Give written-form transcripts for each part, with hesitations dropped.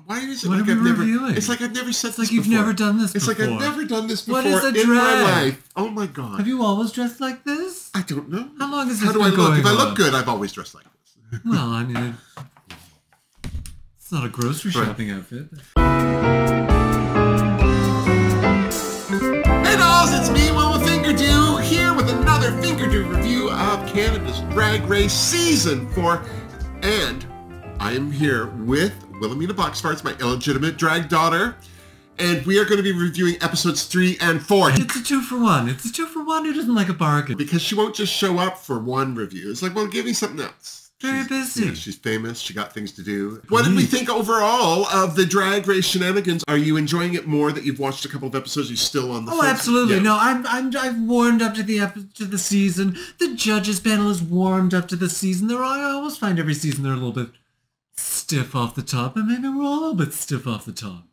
Why is it what like are we I've never... reviewing? It's like I've never said this like you've before. never done this It's before. like I've never done this before what is a in drag? my life. Oh my God. Have you always dressed like this? I don't know. How long is this How do I been look? going If I look on? good, I've always dressed like this. Well, I mean, it's not a grocery shopping outfit. Hey dolls, it's me, Wilma Fingerdoo, here with another Fingerdoo review of Canada's Drag Race Season 4. And I am here with Miss Boxfarts, my illegitimate drag daughter. And we are going to be reviewing episodes 3 and 4. It's a 2-for-1. It's a 2-for-1 who doesn't like a bargain. Because she won't just show up for one review. It's like, well, give me something else. Very busy. Yeah, she's famous. She got things to do. What did we think overall of the Drag Race shenanigans? Are you enjoying it more that you've watched a couple of episodes? Are you still on the Oh, absolutely. Yeah. No, I've warmed up to the season. The judges panel is warmed up to the season. I always find every season they're a little bit stiff off the top, and maybe we're all a little bit stiff off the top.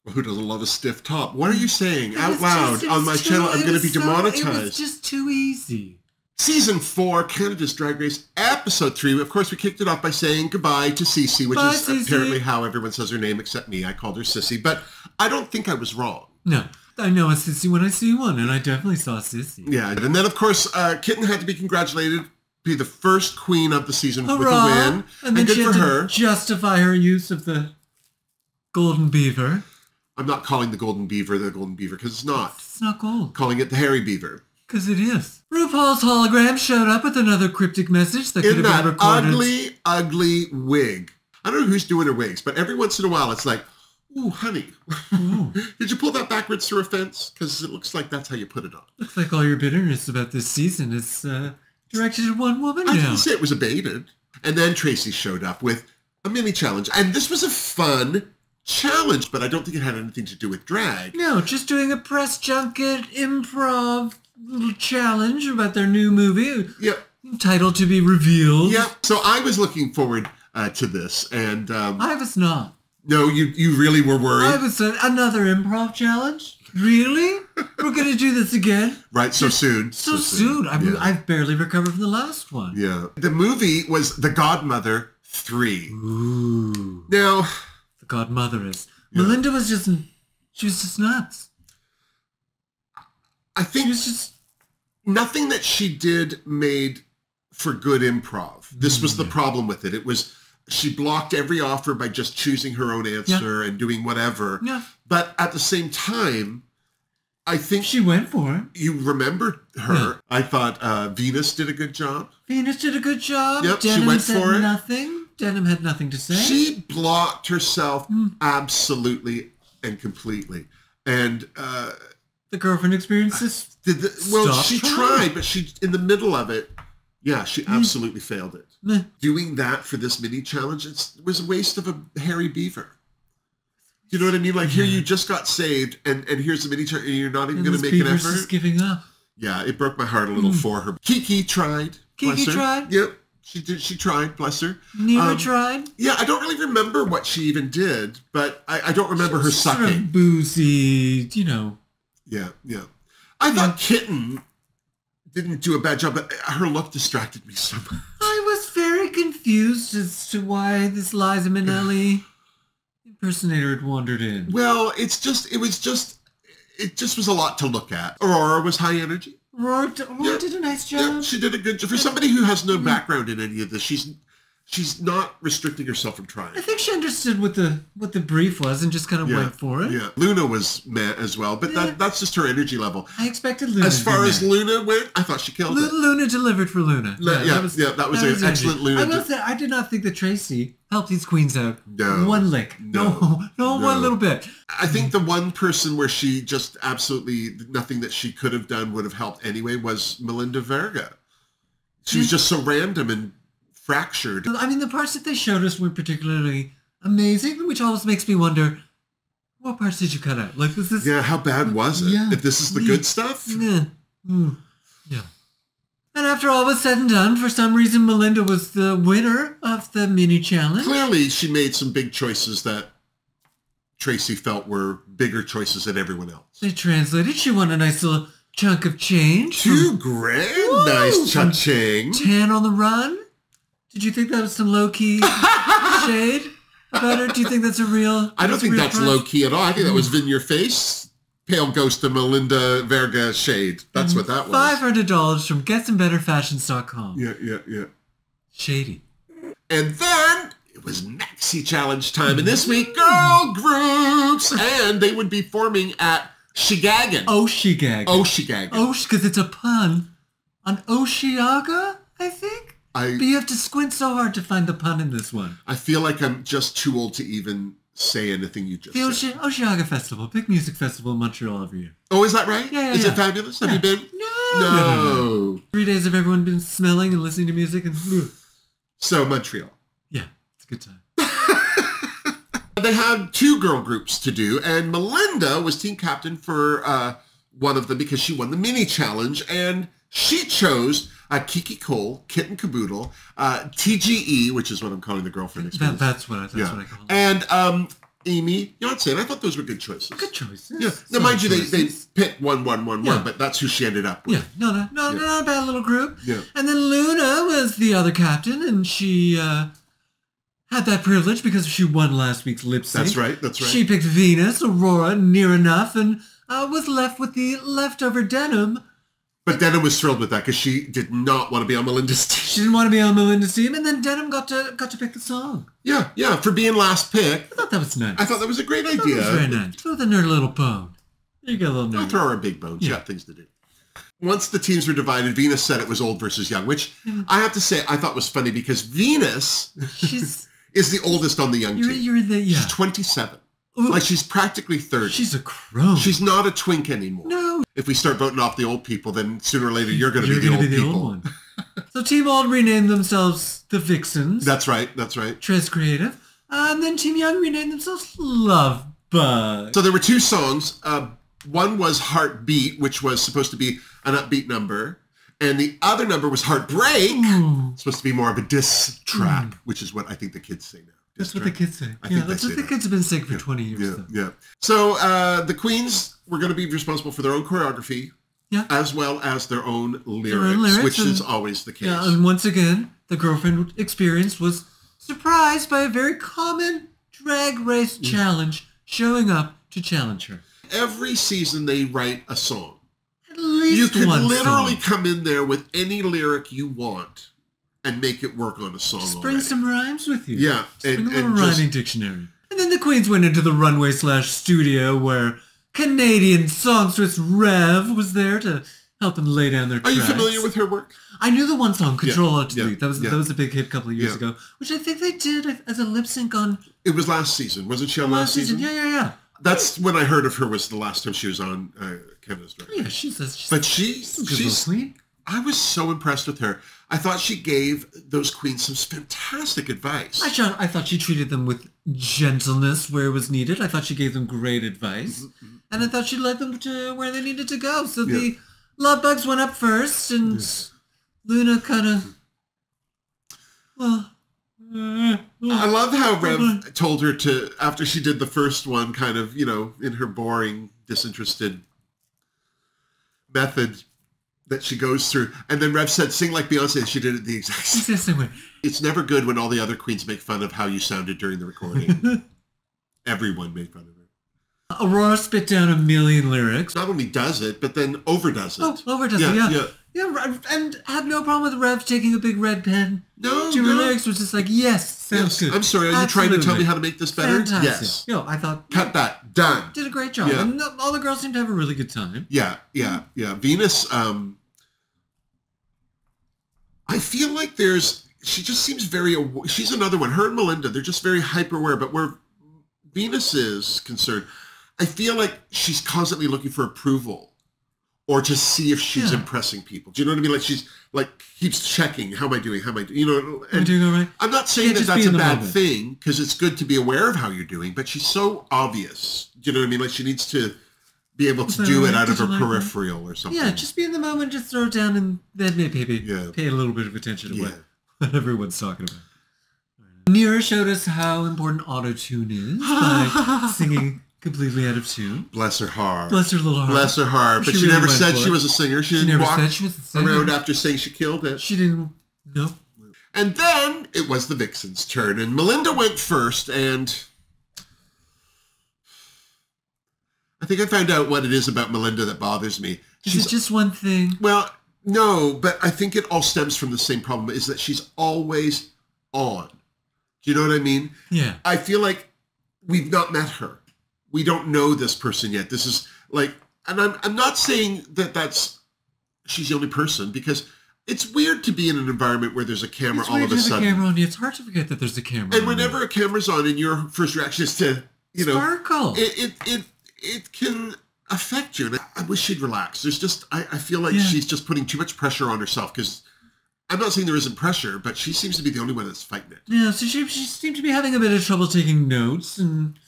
Well, who doesn't love a stiff top? What are you saying out loud on my channel? I'm going to be demonetized. It was just too easy. Season 4, Canada's Drag Race, Episode 3. Of course, we kicked it off by saying goodbye to Cece, which is Cece. Apparently how everyone says her name except me. I called her Sissy, but I don't think I was wrong. No, I know a Sissy when I see one, and I definitely saw Sissy. Yeah, and then, of course, Kitten had to be congratulated, be the first queen of the season with a win, and then good she had for her. To justify her use of the golden beaver. I'm not calling the golden beaver because it's not. It's not gold. I'm calling it the hairy beaver. Because it is. RuPaul's hologram showed up with another cryptic message that could have been recorded. Ugly, ugly wig. I don't know who's doing her wigs, but every once in a while it's like, ooh, honey, ooh. Did you pull that backwards through a fence? Because it looks like that's how you put it on. Looks like all your bitterness about this season is directed at one woman now. I didn't say it was abated. And then Tracy showed up with a mini challenge. And this was a fun challenge, but I don't think it had anything to do with drag. No, just doing a press junket improv little challenge about their new movie. Yep. Title to be revealed. Yep. So I was looking forward to this, and I was not. No, you really were worried. I was another improv challenge. Really? We're gonna do this again? Right? So soon. So soon. I've barely recovered from the last one. Yeah. The movie was The Godmother 3. Ooh. Now, the Godmother is. Yeah. Melinda was just. She was just nuts. I think she was just nothing that she did made for good improv. This was the problem with it. It was she blocked every offer by just choosing her own answer and doing whatever. Yeah. But at the same time, I think she went for it. You remembered her. Yeah. I thought Venus did a good job. Venus did a good job. Yep, Denim she went said for it. Nothing. Denim had nothing to say. She blocked herself absolutely and completely. And the girlfriend experiences. She tried, but she in the middle of it, she absolutely failed it. Doing that for this mini challenge, it was a waste of a hairy beaver. You know what I mean? Like here, you just got saved, and here's the mini challenge, and you're not even going to make an effort. Just giving up. Yeah, it broke my heart a little for her. Kiki tried. Kiki tried. Yep, she did. She tried. Bless her. Neva tried. Yeah, I don't really remember what she even did, but I don't remember her sucking. Sort of boozy, you know. Yeah. I thought Kitten didn't do a bad job, but her look distracted me so much. I was very confused as to why this Liza Minnelli impersonator had wandered in. Well, it just was a lot to look at. Aurora was high energy. Aurora did a nice job. Yeah, she did a good job. For somebody who has no background in any of this, she's not restricting herself from trying. I think she understood what the brief was and just kind of went for it. Yeah, Luna was meh as well, but that's just her energy level. I expected Luna. As far as Luna went, I thought she killed it. Luna delivered for Luna. That was an excellent Luna. I will say, I did not think that Tracy helped these queens out. No. One lick. No, one little bit. I think the one person where she just absolutely nothing that she could have done would have helped anyway was Melinda Verga. She was just so random and fractured. I mean, the parts that they showed us weren't particularly amazing, which always makes me wonder, what parts did you cut out? Like, was this? Yeah, how bad was it? Yeah. If this is the good stuff? Yeah. Yeah. And after all was said and done, for some reason, Melinda was the winner of the mini challenge. Clearly, she made some big choices that Tracy felt were bigger choices than everyone else. They translated. She won a nice little chunk of change. $2 grand. Nice cha-ching. 10 on the run. Did you think that was some low-key shade about her? Do you think that's a real... I don't think that's low-key at all. I think that was in your face, pale ghost of Melinda Verga shade. That's what that was. $500 from GetSomeBetterFashions.com. Yeah. Shady. And then it was Maxi Challenge time. And this week, girl groups. And they would be forming at Shigagan. Oshigagan. Oshigagan. Because it's a pun on Oshiaga, I think? But you have to squint so hard to find the pun in this one. I feel like I'm just too old to even say anything you just said. The Oshiaga Festival, big music festival in Montreal every year. Oh, is that right? Yeah. Is it fabulous? Have you been? No. 3 days of everyone been smelling and listening to music and... So, Montreal. Yeah, it's a good time. They had 2 girl groups to do, and Melinda was team captain for one of them because she won the mini challenge, and she chose Kiki Cole, Kitten Caboodle, TGE, which is what I'm calling the girlfriend experience. That's what I call it. And Amy Yonsei. I thought those were good choices. Good choices. Yeah. Now, mind you, they picked 1-1-1-1, but that's who she ended up with. Yeah, not a bad little group. Yeah. And then Luna was the other captain, and she had that privilege because she won last week's lip sync. That's right. She picked Venus, Aurora, near enough, and was left with the leftover Denim. But Denim was thrilled with that because she did not want to be on Melinda's team. She didn't want to be on Melinda's team, and then Denim got to pick the song. Yeah, for being last pick. I thought that was nice. I thought that was a great idea. That was very nice. Throw the nerd a little bone. There you go, little nerd. Don't throw her a big bone. She got things to do. Once the teams were divided, Venus said it was old versus young, which I have to say I thought was funny because Venus is the oldest on the young team. She's 27. Ooh. Like, she's practically 30. She's a crone. She's not a twink anymore. No. If we start voting off the old people, then sooner or later you're going to be the old people. Old one. So Team Old renamed themselves the Vixens. That's right. Tres Creative. And then Team Young renamed themselves Love Bug. So there were 2 songs. One was Heartbeat, which was supposed to be an upbeat number. And the other number was Heartbreak. It's supposed to be more of a diss track, which is what I think the kids say now. That's what the kids say. That's what the kids have been saying for 20 years. Yeah. So the queens were going to be responsible for their own choreography, as well as their own lyrics, which is always the case. Yeah, and once again, the girlfriend experience was surprised by a very common drag race challenge showing up to challenge her. Every season they write a song. At least you can literally song. come in there with any lyric you want and make it work on a song. Just bring some rhymes with you. Yeah. Bring a little rhyming dictionary. And then the queens went into the runway/studio where Canadian songstress Rev was there to help them lay down their tracks. Are you familiar with her work? I knew the one song, Control Alt Delete. That was a big hit a couple of years ago, which I think they did as a lip sync on... It was last season. Wasn't she on last season? Yeah. That's when I heard of her, was the last time she was on Canada's Drag Race. Yeah, she's but she's queen. I was so impressed with her. I thought she gave those queens some fantastic advice. I thought she treated them with gentleness where it was needed. I thought she gave them great advice. And I thought she led them to where they needed to go. So the Love Bugs went up first, and Luna kind of, I love how Rev told her to, after she did the first one, kind of, in her boring, disinterested method that she goes through. And then Rev said, sing like Beyonce, and she did it the exact same way. It's never good when all the other queens make fun of how you sounded during the recording. Everyone made fun of her. Aurora spit down 1 million lyrics. Not only does it, but then overdoes it. Oh, overdoes it, yeah. Yeah, and had no problem with Rev taking a big red pen. No, her lyrics was just like, yes, sounds good. I'm sorry, are you trying to tell me how to make this better? Fantastic. Yes. I thought... Cut that. Done. Did a great job. Yeah. And all the girls seemed to have a really good time. Yeah. Venus, I feel like she just seems very, she's another one. Her and Melinda, they're just very hyper-aware, but where Venus is concerned, I feel like she's constantly looking for approval or to see if she's impressing people. Do you know what I mean? Like she's keeps checking, how am I doing? Am I doing all right? I'm not saying that that's a bad thing, because it's good to be aware of how you're doing, but she's so obvious. Do you know what I mean? Like she needs to be able to do it out of her peripheral or something. Yeah, just be in the moment, just throw it down, and then maybe pay a little bit of attention to what everyone's talking about. Nira showed us how important auto-tune is by singing completely out of tune. Bless her heart. Bless her little heart. Bless her heart. But she really never said she was a singer. She didn't walk said she was a singer. around after saying she killed it. She didn't. No. And then it was the Vixen's turn, and Melinda went first, and I think I found out what it is about Melinda that bothers me. Is it just one thing? Well, no, but I think it all stems from the same problem, is that she's always on. Do you know what I mean? Yeah. I feel like we've not met her. We don't know this person yet. This is like, and I'm not saying that she's the only person, because it's weird to be in an environment where there's a camera all of a sudden. Camera on you. It's hard to forget that there's a camera. And whenever a camera's on, and your first reaction is to, sparkle. It can affect you. And I wish she'd relax. There's just, I feel like she's just putting too much pressure on herself, because I'm not saying there isn't pressure, but she seems to be the only one that's fighting it. Yeah, so she seemed to be having a bit of trouble taking notes, and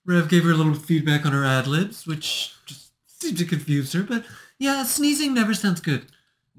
Rev gave her a little feedback on her ad-libs, which just seemed to confuse her. But yeah, sneezing never sounds good.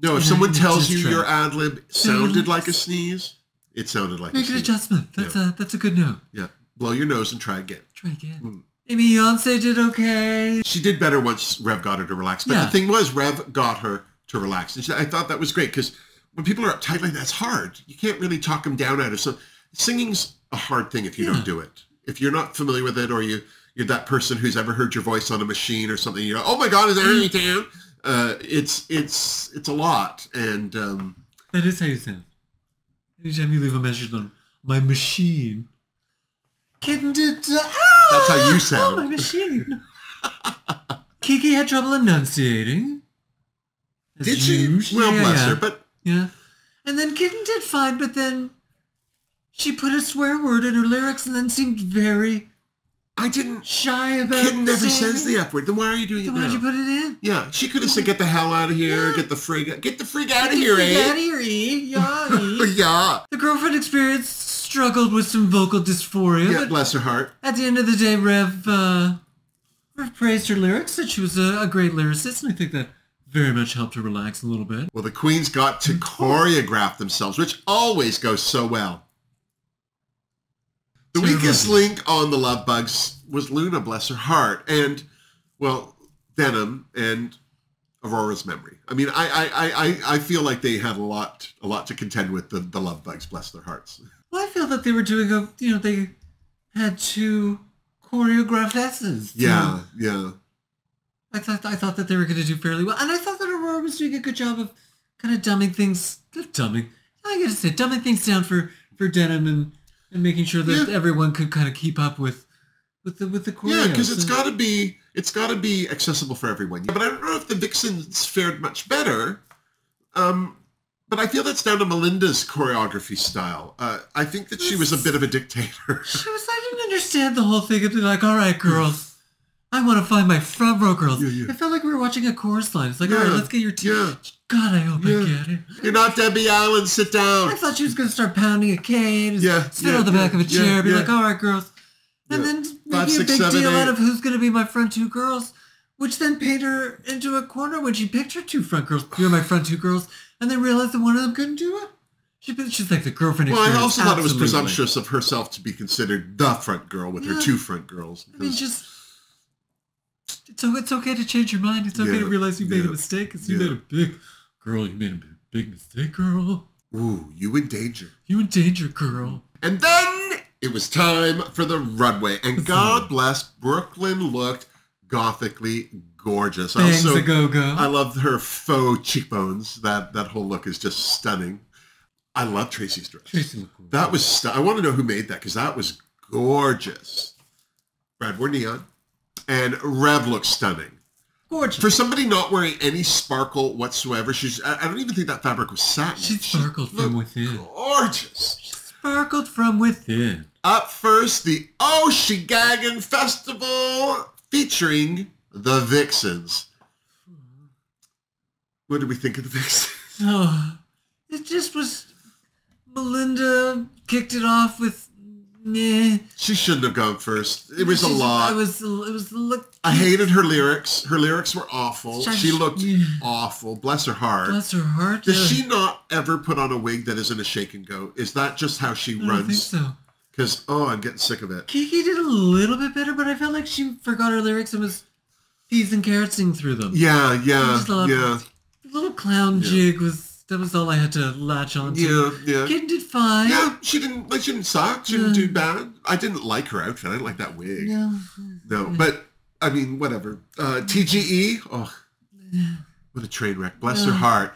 No, if someone tells you your ad-lib sounded like a sneeze, it sounded like a sneeze. Make an adjustment. That's a good note. Yeah. Blow your nose and try again. Try again. Amy Beyonce did okay. She did better once Rev got her to relax. But the thing was, Rev got her to relax. And I thought that was great, because when people are uptight like that, it's hard. You can't really talk them down out of so. Singing's a hard thing if you don't do it. If you're not familiar with it, or you're that person who's ever heard your voice on a machine or something, you're like, oh my God, is there anything? It's a lot, and that is how you sound. Anytime you leave a message on my machine, kitten did. That's how you sound. Oh, my machine. Kiki had trouble enunciating. Did she? Well, bless her, but yeah. And then Kitten did fine, but then she put a swear word in her lyrics, and then seemed very. I didn't. Shy about it. Kitten never says the F word. Then why are you doing it now? Why'd you put it in? Yeah, she could have said, "Get the hell out of here! Get the frig out of here, eh? Get out of here, eh? Yeah." The girlfriend experience struggled with some vocal dysphoria. Yeah, but bless her heart. At the end of the day, Rev praised her lyrics, said she was a great lyricist, and I think that very much helped her relax a little bit. Well, the queens got to choreograph themselves, which always goes so well. The weakest link on the Love Bugs was Luna, bless her heart, and, well, Denim and Aurora's memory. I mean, I feel like they had a lot to contend with, the Love Bugs, bless their hearts. Well, I feel that they were doing they had two choreographed S's. Yeah, yeah. I thought that they were going to do fairly well, and I thought that Aurora was doing a good job of kind of dumbing things down for Denim and making sure that everyone could kind of keep up with the choreo. Yeah, because it's got to be accessible for everyone. But I don't know if the Vixens fared much better. But I feel that's down to Melinda's choreography style. I think that she was a bit of a dictator. I didn't understand the whole thing of being like, all right, girls. I want to find my front row girls. Yeah. It felt like we were watching a chorus line. It's like, all right, let's get your team. Yeah. God, I hope I get it. You're not Debbie Allen. Sit down. I thought she was going to start pounding a cane, sit on the back of a chair, be like, all right, girls. And then maybe a big deal out of who's going to be my front two girls, which then paint her into a corner when she picked her two front girls. You're my front two girls. And then realized that one of them couldn't do it. She's like the girlfrione. Well, I also thought it was presumptuous of herself to be considered the front girl with her two front girls. I mean, it's okay to change your mind. It's okay to realize you made a mistake. Because you made a big mistake, girl. Ooh, you in danger. You in danger, girl. And then it was time for the runway. And God bless, Brooklyn looked gothically gorgeous. Bangs a go-go. I love her faux cheekbones. That whole look is just stunning. I love Tracy's dress. Tracy looked cool. That was I want to know who made that, because that was gorgeous. Brad wore neon. And Rev looks stunning. Gorgeous. For somebody not wearing any sparkle whatsoever, I don't even think that fabric was satin. She sparkled from within. Gorgeous. She sparkled from within. Up first, the Oshigagan Festival featuring the Vixens. What did we think of the Vixens? Oh, it just was. Melinda kicked it off with meh. She shouldn't have gone first. It was a lot. It was the look. I hated her lyrics. Her lyrics were awful. She looked awful. Bless her heart. Bless her heart. Does she not ever put on a wig that isn't a shake and go? Is that just how she runs? I think so. Because, I'm getting sick of it. Kiki did a little bit better, but I felt like she forgot her lyrics and was peas and carrotsing through them. Yeah. The little clown jig was That was all I had to latch on to. Yeah. Kitten did fine. Yeah, she didn't suck. She didn't do bad. I didn't like her outfit. I didn't like that wig. No, but I mean, whatever. TGE. Oh, what a train wreck. Bless her heart.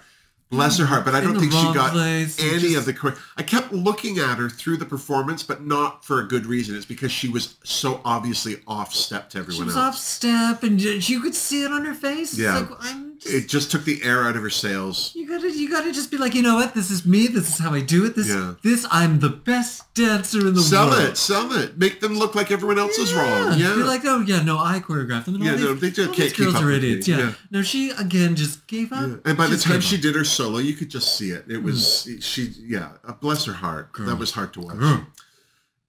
Bless her heart, but I don't think she got any of the... I kept looking at her through the performance, but not for a good reason. It's because she was so obviously off-step to everyone else. She was off-step, and you could see it on her face. Yeah. It's like, it just took the air out of her sails. You gotta just be like, you know what? This is me. This is how I do it. I'm the best dancer in the world. Sell it. Make them look like everyone else is wrong. Yeah. Be like, oh yeah, no, I choreographed them. And they just can't keep girls up are with idiots. me. Yeah. No, she again just gave up. Yeah. And by the time she did her solo, you could just see it. It was bless her heart. Girl. That was hard to watch. Girl.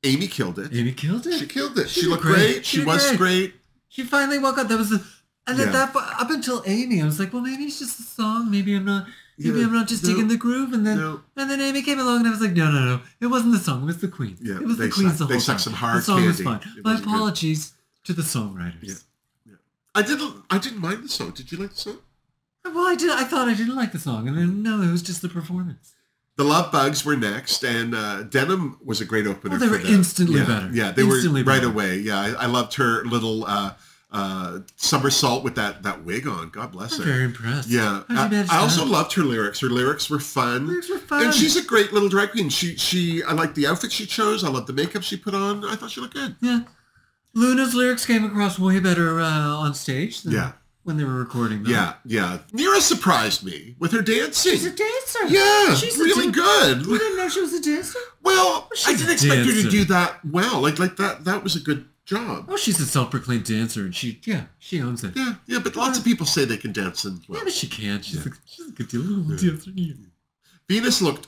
Amy killed it. She killed it. She looked great. She was great. She finally woke up. That was and at that point, up until Amy, I was like, well, maybe it's just a song. Maybe I'm not. Maybe I'm not just digging the groove. And then Amy came along, and I was like, no. It wasn't the song. It was the Queen. Yeah, it was the Queen's the whole time. They sucked some hard The song candy. was fine. My apologies to the songwriters. Yeah. I didn't mind the song. Did you like the song? Well, I did. I thought I didn't like the song, and then no, it was just the performance. The Love Bugs were next, and Denim was a great opener. Well, they were instantly better. Yeah, they were right away. Yeah, I loved her little somersault with that wig on. God bless her. I'm very impressed. Yeah, I also loved her lyrics. Her lyrics were fun. And she's a great little drag queen. I liked the outfit she chose. I loved the makeup she put on. I thought she looked good. Yeah, Luna's lyrics came across way better on stage than when they were recording them. Yeah. Nira surprised me with her dancing. She's a dancer. Yeah, she's really good. You didn't know she was a dancer? Well, I didn't expect her to do that well. Like that was a good job. Oh, she's a self-proclaimed dancer, and she owns it. Yeah, but lots of people say they can dance and yeah, but she can't. She's a good little dancer. Venus looked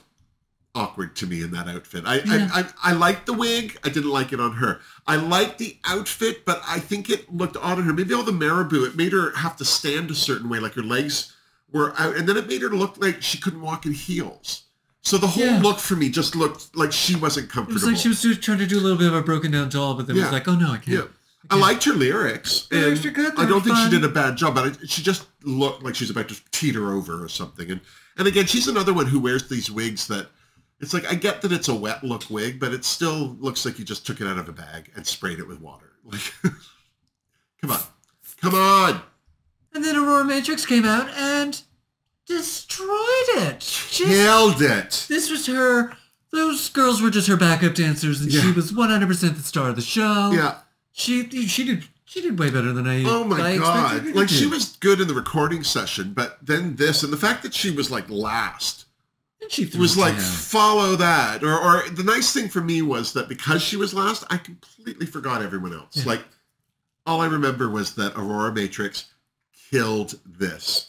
awkward to me in that outfit. I liked the wig. I didn't like it on her. I liked the outfit, but I think it looked odd on her. Maybe all the marabou, it made her have to stand a certain way, like her legs were out, and then it made her look like she couldn't walk in heels. So the whole look for me just looked like she wasn't comfortable. It was like she was trying to do a little bit of a broken down doll, but then was like, oh no, I can't. Yeah. I liked her lyrics. The lyrics are good. I don't think she did a bad job, but she just looked like she's about to teeter over or something. And again, she's another one who wears these wigs that, it's like, I get that it's a wet look wig, but it still looks like you just took it out of a bag and sprayed it with water. Like, come on. And then Aurora Matrix came out and destroyed it. Killed it. This was her. Those girls were just her backup dancers, and she was 100% the star of the show. Yeah. She did way better than I. Oh my God! Like she was good in the recording session, but then this and the fact that she was like last. She was like, follow that. Or the nice thing for me was that because she was last, I completely forgot everyone else. Yeah. Like, all I remember was that Aurora Matrix killed this.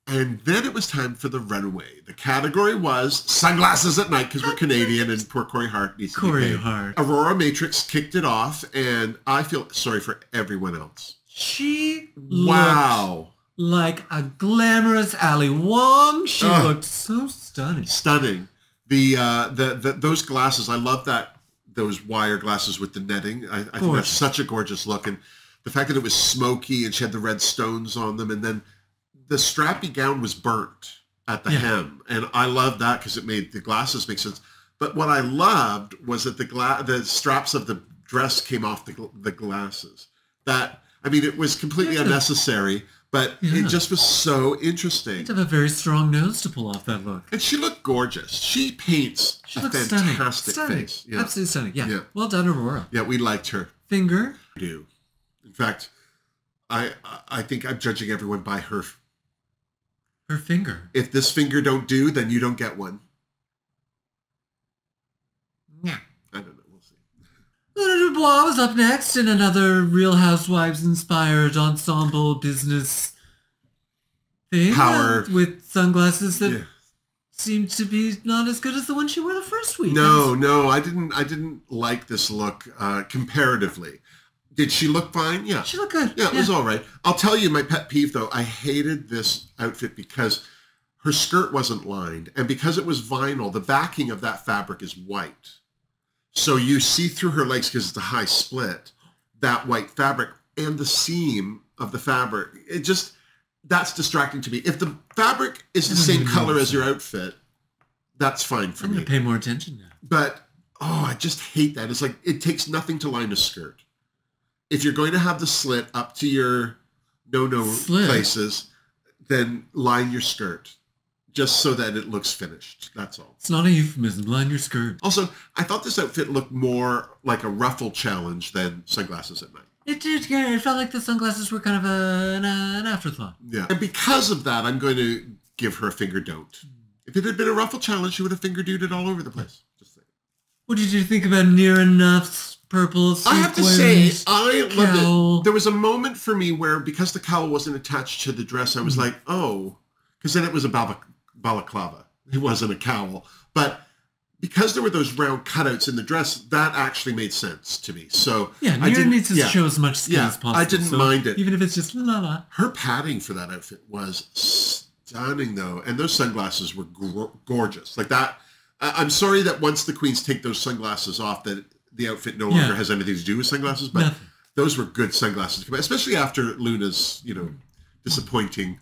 And then it was time for the runaway. The category was sunglasses at night because we're Canadian and poor Corey Hart needs to be paid. Aurora Matrix kicked it off, and I feel sorry for everyone else. She looked like a glamorous Ali Wong. She looked so stunning. Stunning. Those glasses, I love those wire glasses with the netting. I think that's such a gorgeous look. And the fact that it was smoky and she had the red stones on them, and then the strappy gown was burnt at the hem. And I love that because it made the glasses make sense. But what I loved was that the straps of the dress came off the glasses. It was completely unnecessary. But it just was so interesting. You have to have a very strong nose to pull off that look. And she looked gorgeous. She paints a fantastic face. Yeah. Absolutely stunning. Yeah. Well done, Aurora. Yeah, we liked her. Finger? I do. In fact, I think I'm judging everyone by her. Her finger. If this finger don't do, then you don't get one. Yeah. I don't know. We'll see. Luna Dubois was up next in another Real Housewives-inspired ensemble business thing. Power. With sunglasses that seemed to be not as good as the one she wore the first week. No, I didn't like this look comparatively. Did she look fine? Yeah. She looked good. Yeah, it was all right. I'll tell you my pet peeve, though. I hated this outfit because her skirt wasn't lined. And because it was vinyl, the backing of that fabric is white. So you see through her legs, because it's a high split, that white fabric and the seam of the fabric. that's distracting to me. If the fabric is the same color as your outfit, that's fine for me. I'm going to pay more attention now. But, I just hate that. It's like, it takes nothing to line a skirt. If you're going to have the slit up to your no-no places, then line your skirt. Just so that it looks finished. That's all. It's not a euphemism. Line your skirt. Also, I thought this outfit looked more like a ruffle challenge than sunglasses at night. It did, yeah. It felt like the sunglasses were kind of an afterthought. Yeah. And because of that, I'm going to give her a finger don't. If it had been a ruffle challenge, she would have finger-dooed it all over the place. Just saying. What did you think about Near Enough's purple sequins? I have to say, I loved it. There was a moment for me where, because the cowl wasn't attached to the dress, I was like, oh, because then it was a balaclava. It wasn't a cowl. But because there were those round cutouts in the dress, that actually made sense to me. So yeah, Near needs to show as much skin as possible. I didn't mind it. Even if it's just la. Her padding for that outfit was stunning, though. And those sunglasses were gorgeous. Like that. I'm sorry that once the queens take those sunglasses off, that the outfit no longer has anything to do with sunglasses. But those were good sunglasses, especially after Luna's, disappointing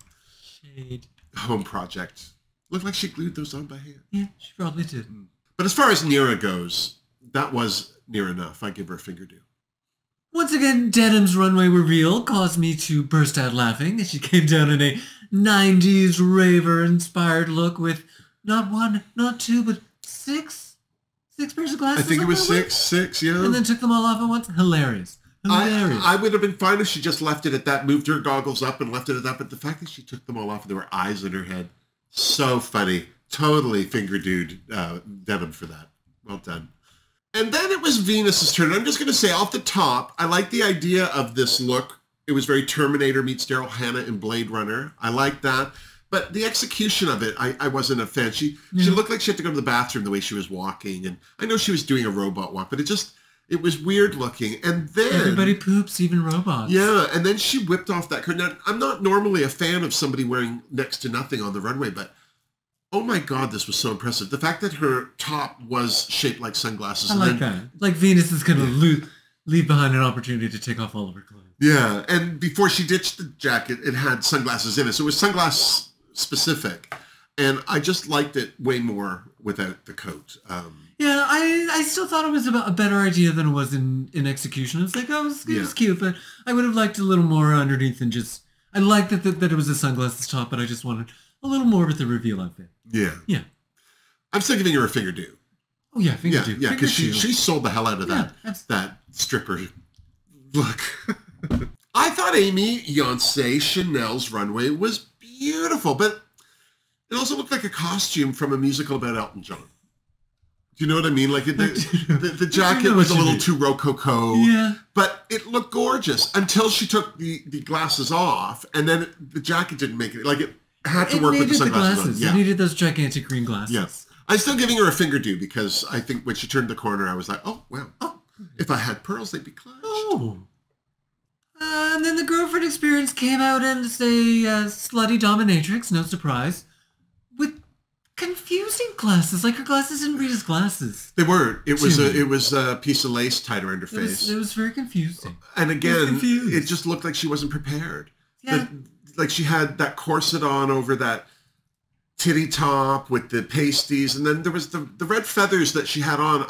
home project. Looked like she glued those on by hand. Yeah, she probably did. But as far as Neera goes, that was near enough. I give her a finger do. Once again, Denim's runway reveal caused me to burst out laughing as she came down in a 90s raver-inspired look with not one, not two, but six pairs of glasses. I think it was six, yeah. And then took them all off at once. Hilarious. I would have been fine if she just left it at that, moved her goggles up and left it at that, but the fact that she took them all off and there were eyes in her head, so funny. Totally finger-dooed Denim for that. Well done. And then it was Venus's turn. I'm just going to say off the top, I like the idea of this look. It was very Terminator meets Daryl Hannah in Blade Runner. I like that. But the execution of it, I wasn't a fan. She looked like she had to go to the bathroom the way she was walking. And I know she was doing a robot walk, but it was weird looking. And then everybody poops, even robots. Yeah, and then she whipped off that curtain. Now, I'm not normally a fan of somebody wearing next to nothing on the runway, but oh my God, this was so impressive. The fact that her top was shaped like sunglasses. I like that. Like Venus is going to leave behind an opportunity to take off all of her clothes. Yeah, and before she ditched the jacket, it had sunglasses in it. So it was sunglass specific. And I just liked it way more without the coat. Yeah, I still thought it was a better idea than it was in execution. It's like, it was cute, but I would have liked a little more underneath than just... I liked that it was a sunglasses top, but I just wanted a little more with the reveal outfit. Yeah. Yeah. I'm still giving her a finger do. Oh, yeah, finger do. Yeah, because she sold the hell out of that stripper look. I thought Amy Yonsei Chanel's runway was beautiful, but it also looked like a costume from a musical about Elton John. Do you know what I mean? Like the jacket was a little too rococo, but it looked gorgeous until she took the glasses off, and then the jacket didn't make it. Like it had to work with the sunglasses. It needed those gigantic green glasses. Yeah. I'm still giving her a finger do because I think when she turned the corner, I was like, oh, wow. Oh, if I had pearls, they'd be clutched. Oh. And then the girlfriend experience came out and say slutty dominatrix, no surprise, with confusing glasses. Like her glasses didn't read as glasses. They weren't. It was a piece of lace tied around her face. It was very confusing. And again, it just looked like she wasn't prepared. Yeah. Like she had that corset on over that titty top with the pasties, and then there was the red feathers that she had on.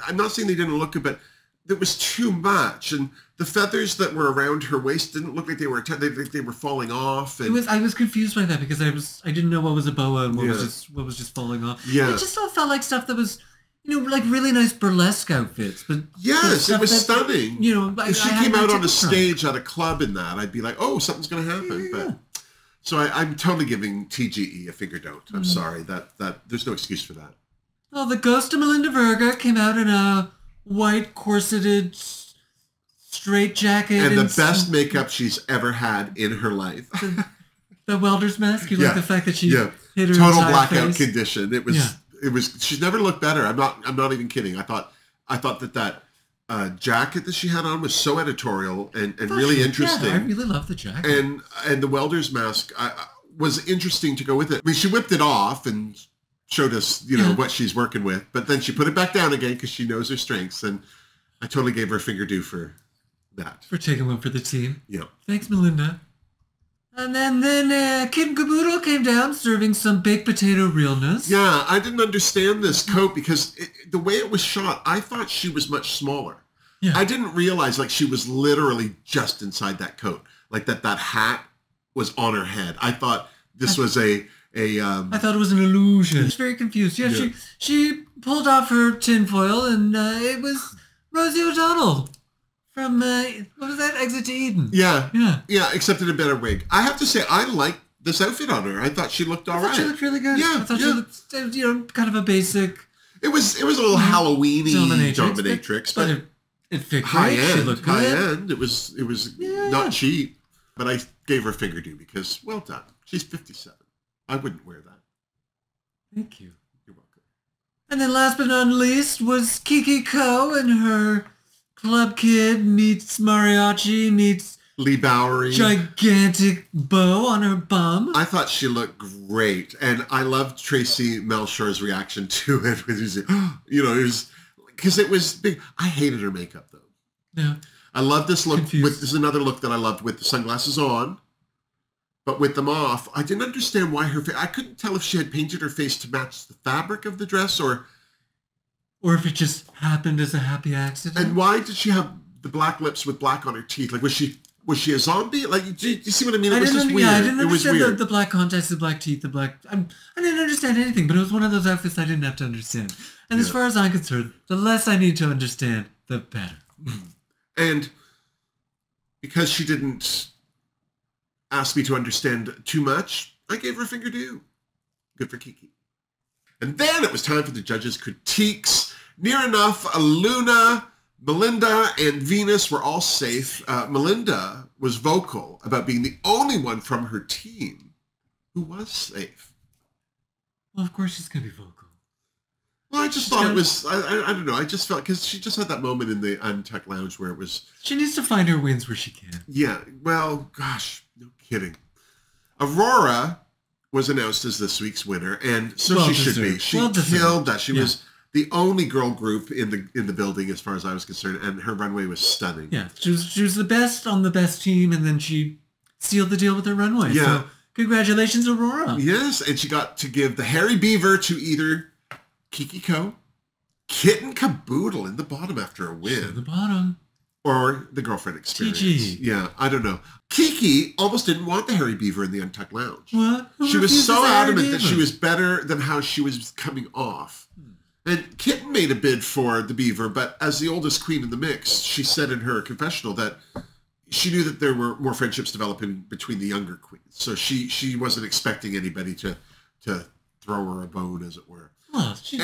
I'm not saying they didn't look good, but there was too much, and the feathers that were around her waist didn't look like they were they were falling off. And I was confused by that because I didn't know what was a boa and what was just falling off. Yeah, it just all felt like stuff that was, like really nice burlesque outfits. But yes, it was stunning. If she came out on a stage at a club in that, I'd be like, oh, something's going to happen. Yeah. But so I'm totally giving TGE a finger don't. I'm sorry that there's no excuse for that. Well, the ghost of Melinda Verga came out in a white corseted straight jacket and the best makeup she's ever had in her life. The welder's mask. You like the fact that she hit her total entire blackout face? Condition. It was. She's never looked better. I'm not even kidding. I thought that jacket that she had on was so editorial and really interesting. Yeah, I really love the jacket. And the welder's mask was interesting to go with it. I mean, she whipped it off and showed us, what she's working with, but then she put it back down again because she knows her strengths, and I totally gave her a finger do for that. For taking one for the team. Yeah. Thanks, Melinda. And then Kid Caboodle came down serving some baked potato realness. Yeah, I didn't understand this coat because the way it was shot, I thought she was much smaller. Yeah. I didn't realize like she was literally just inside that coat, like that hat was on her head. I thought this was I thought it was an illusion. I was very confused. Yeah. She pulled off her tinfoil and it was Rosie O'Donnell. From, what was that? Exit to Eden. Yeah. Except in a better wig. I have to say, I liked this outfit on her. I thought she looked all right. I thought she looked really good. Yeah. I thought she looked, kind of a basic. It was a little Halloween-y dominatrix, but it fit high great. end. She looked high good. end. It was not cheap, but I gave her a Fingerdoo because, well done. She's 57. I wouldn't wear that. Thank you. You're welcome. And then last but not least was Kiki Ko and her Club Kid meets mariachi meets Lee Bowery. Gigantic bow on her bum. I thought she looked great. And I loved Tracy Melchior's reaction to it. When he was, it was, because it was big. I hated her makeup, though. Yeah. I love this look. Confused. This is another look that I loved with the sunglasses on, but with them off. I didn't understand why her face, I couldn't tell if she had painted her face to match the fabric of the dress or if it just happened as a happy accident. And why did she have the black lips with black on her teeth? Like, was she a zombie? Like, do you see what I mean? It was just weird. Yeah, I didn't it was understand weird. the black contacts, the black teeth, I didn't understand anything, but it was one of those outfits I didn't have to understand. And as far as I'm concerned, the less I need to understand, the better. And because she didn't ask me to understand too much, I gave her a Fingerdoo. Good for Kiki. And then it was time for the judges' critiques. Near enough, Luna, Melinda, and Venus were all safe. Melinda was vocal about being the only one from her team who was safe. Well, of course she's going to be vocal. Well, I just thought it was, I don't know, I just felt, because she just had that moment in the Untucked Lounge where it was... She needs to find her wins where she can. Yeah, well, gosh, no kidding. Aurora was announced as this week's winner, and so she should be. She killed that. She was the only girl group in the building as far as I was concerned, and her runway was stunning. Yeah, she was the best on the best team, and then she sealed the deal with her runway. Yeah. So congratulations, Aurora. Yes, and she got to give the Hairy Beaver to either Kiki Ko, Kitten Caboodle in the bottom after a win. In the bottom. Or the Girlfriend Experience. TG. Yeah, I don't know. Kiki almost didn't want the Hairy Beaver in the Untucked Lounge. What? She was so adamant that she was better than how she was coming off. And Kitten made a bid for the Beaver, but as the oldest queen in the mix, she said in her confessional that she knew that there were more friendships developing between the younger queens. So she wasn't expecting anybody to throw her a bone, as it were. Well, she's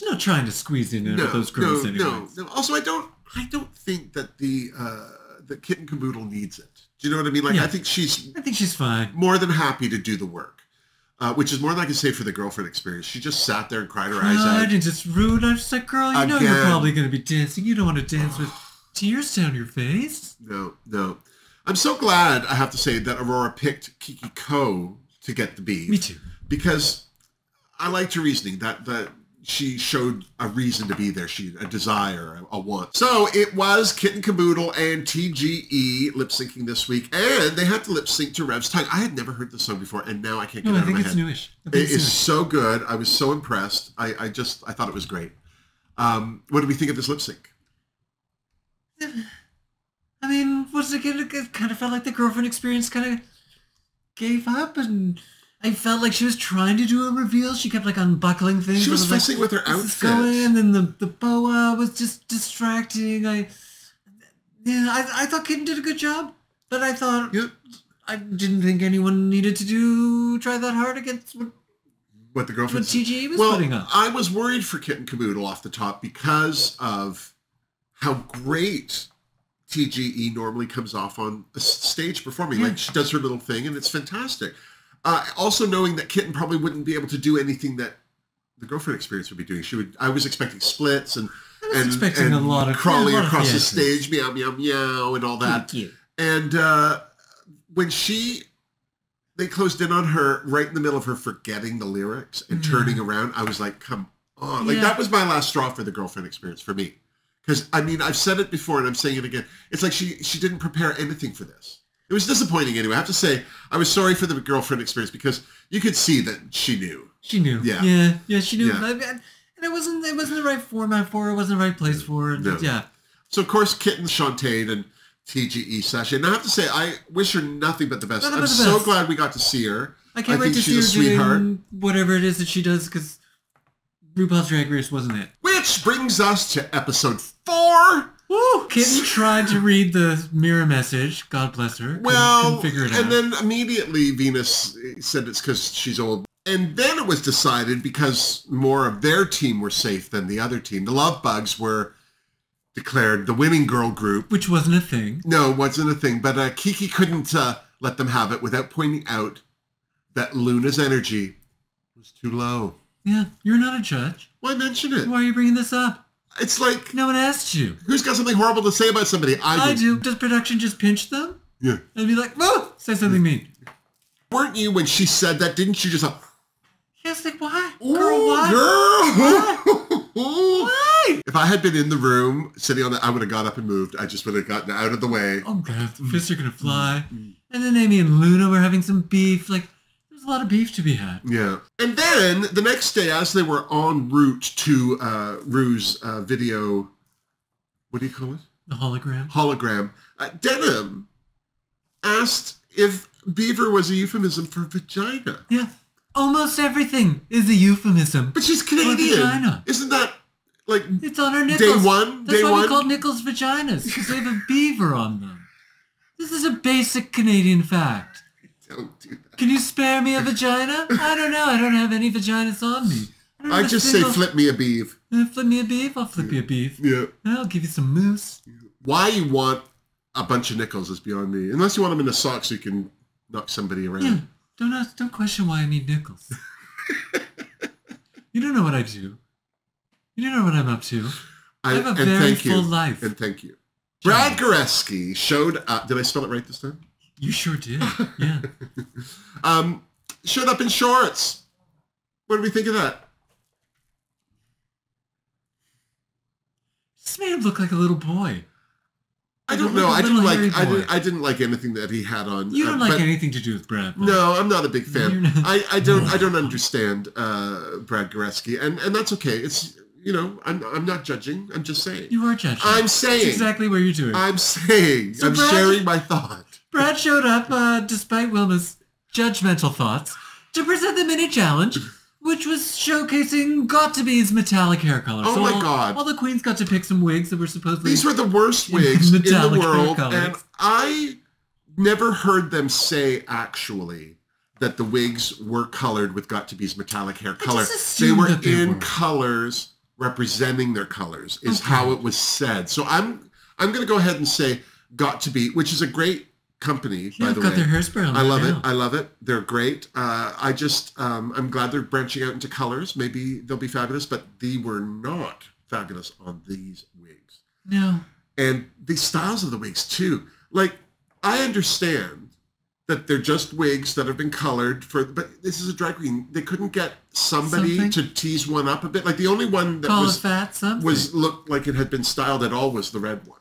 not trying to squeeze in with those girls anyway. No. Also, I don't think that the Kitten Caboodle needs it. Do you know what I mean? Like, I think she's fine. More than happy to do the work, which is more than I can say for the Girlfriend Experience. She just sat there and cried her eyes out. And just rude. I was just like, girl, you know you're probably going to be dancing. You don't want to dance with tears down your face. No. I'm so glad, I have to say, that Aurora picked Kiki Ko to get the beat. Me too. Because I liked her reasoning that she showed a reason to be there, a desire, a want. So it was Kitten Caboodle and TGE lip syncing this week, and they had to lip sync to Rev's Tongue. I had never heard this song before, and now I can't get it out of my head. I think it's newish. It is so good. I was so impressed. I thought it was great. What did we think of this lip sync? I mean, it kind of felt like the Girlfriend Experience kind of gave up, and I felt like she was trying to do a reveal. She kept like unbuckling things. She was fussing with her outfit. And then the boa was just distracting. I thought Kitten did a good job, but I thought I didn't think anyone needed to try that hard against what the Girlfriend TGE was putting up. I was worried for Kitten Caboodle off the top because of how great TGE normally comes off on a stage performing. Like, she does her little thing, and it's fantastic. Also knowing that Kitten probably wouldn't be able to do anything that the Girlfriend Experience would be doing. I was expecting splits and a lot of crawling across the stage, meow, meow, meow, and all that. Cute. And when they closed in on her right in the middle of her forgetting the lyrics and turning around, I was like, come on. Like, that was my last straw for the Girlfriend Experience for me. Because, I mean, I've said it before and I'm saying it again. It's like she didn't prepare anything for this. It was disappointing anyway. I have to say, I was sorry for the girlfriend experience because you could see that she knew. She knew. Yeah. Yeah, she knew. Yeah. And it wasn't the right format for her. It wasn't the right place for her. No. Yeah. So, of course, Kitten, Shantae, and TGE Sasha. And I have to say, I wish her nothing but the best. I'm so glad we got to see her. I can't wait to see her doing whatever it is that she does because RuPaul's Drag Race wasn't it. Which brings us to episode 4. Woo! Kitten tried to read the mirror message. God bless her. Couldn't figure it out. And then immediately Venus said it's because she's old. And then it was decided because more of their team were safe than the other team. The Love Bugs were declared the winning girl group. Which wasn't a thing. No, it wasn't a thing. But Kiki couldn't let them have it without pointing out that Luna's energy was too low. Yeah, you're not a judge. Why mention it? Why are you bringing this up? It's like... No one asked you. Who's got something horrible to say about somebody? I do. Does production just pinch them? Yeah. And be like, oh, say something mean. Weren't you when she said that? Didn't you just... Yes, like, why? Ooh, Girl, why? Girl! Why? If I had been in the room sitting on that, I would have got up and moved. I just would have gotten out of the way. Oh, God, the fists are going to fly. And then Amy and Luna were having some beef. Like, there's a lot of beef to be had. Yeah. And then the next day, as they were en route to Rue's video, what do you call it? The hologram. Hologram. Denim asked if beaver was a euphemism for vagina. Yeah. Almost everything is a euphemism. But she's Canadian. Vagina. Isn't that like it's on her nipples? Day one? That's why we call nickels vaginas, because they have a beaver on them. This is a basic Canadian fact. Don't do that. Can you spare me a vagina? I don't know. I don't have any vaginas on me. I just say flip me a beef. Flip me a beef? I'll flip you a beef. Yeah. I'll give you some moose. Why you want a bunch of nickels is beyond me. Unless you want them in a sock so you can knock somebody around. Yeah. Don't question why I need nickels. You don't know what I do. You don't know what I'm up to. I have a very full life. And thank you. Brad Goreski showed up. Did I spell it right this time? You sure did. Yeah. Showed up in shorts. What do we think of that? This made him look like a little boy. I don't know. I didn't like anything that he had on. You don't like anything to do with Brad. No, I'm not a big fan. I don't understand Brad Goreski, and that's okay. It's I'm not judging. I'm just saying. You are judging. I'm saying. That's exactly what you're doing. I'm saying. So I'm sharing my thought. Brad showed up despite Wilma's judgmental thoughts to present the mini challenge, which was showcasing Got2Be's metallic hair color. Oh, so my God. All the queens got to pick some wigs that were supposedly... These were the worst wigs in the world, and I never heard them say, actually, that the wigs were colored with Got2Be's metallic hair color. They were in colors representing their colors, is how it was said. So I'm going to go ahead and say Got2Be, which is a great company, by the way. Got their hairspray on. I love it. I love it. They're great. I'm glad they're branching out into colors. Maybe they'll be fabulous, but they were not fabulous on these wigs. No. And the styles of the wigs too. Like, I understand that they're just wigs that have been colored but this is a drag queen. They couldn't get somebody to tease one up a bit. Like the only one that looked like it had been styled at all was the red one.